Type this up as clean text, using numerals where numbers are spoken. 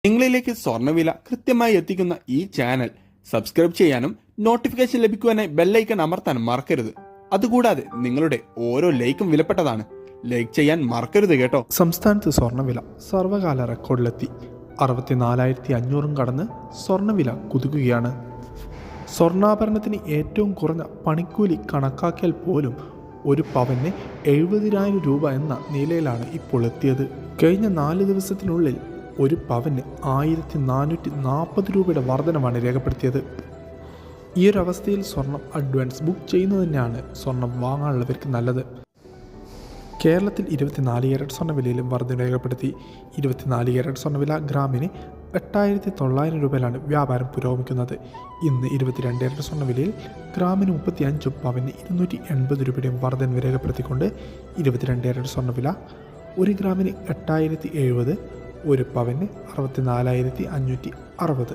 നിങ്ങളിലേക്ക് സ്വർണ്ണവില കൃത്യമായി എത്തിക്കുന്ന ഈ ചാനൽ സബ്സ്ക്രൈബ് ചെയ്യാനും നോട്ടിഫിക്കേഷൻ ലഭിക്കുവാനായി ബെല്ലൈക്കൺ അമർത്താനും മറക്കരുത്. അതുകൂടാതെ നിങ്ങളുടെ ഓരോ ലൈക്കും വിലപ്പെട്ടതാണ്. ലൈക്ക് ചെയ്യാൻ മറക്കരുത് കേട്ടോ. സംസ്ഥാനത്ത് സ്വർണ്ണവില സർവകാല റെക്കോർഡിലെത്തി. 64,500 കടന്ന് സ്വർണ്ണവില കുതിക്കുകയാണ്. സ്വർണ്ണാഭരണത്തിന് ഏറ്റവും കുറഞ്ഞ പണിക്കൂലി കണക്കാക്കിയാൽ പോലും ഒരു പവന് 70,000 രൂപ എന്ന നിലയിലാണ് ഇപ്പോൾ എത്തിയത്. കഴിഞ്ഞ 4 ദിവസത്തിനുള്ളിൽ ഒരു പവന് 1,440 രൂപയുടെ വർധനമാണ് രേഖപ്പെടുത്തിയത്. ഈ ഒരു അവസ്ഥയിൽ സ്വർണം അഡ്വാൻസ് ബുക്ക് ചെയ്യുന്നത് തന്നെയാണ് സ്വർണം വാങ്ങാനുള്ളവർക്ക് നല്ലത്. കേരളത്തിൽ 24 ക്യാരറ്റ് സ്വർണ്ണവിലയിലും വർധന രേഖപ്പെടുത്തി. 24 ക്യാരറ്റ് സ്വർണ്ണവില ഗ്രാമിന് 8,900 രൂപയിലാണ് വ്യാപാരം പുരോഗമിക്കുന്നത്. ഇന്ന് 22 ക്യാരറ്റ് സ്വർണ്ണവിലയിൽ ഗ്രാമിന് 35 പവന് 280 രൂപയുടെയും വർധന രേഖപ്പെടുത്തിക്കൊണ്ട് 22 ക്യാരറ്റ് സ്വർണ്ണവില 1 ഗ്രാമിന് 8,070, ഒരു പവന് 64,560.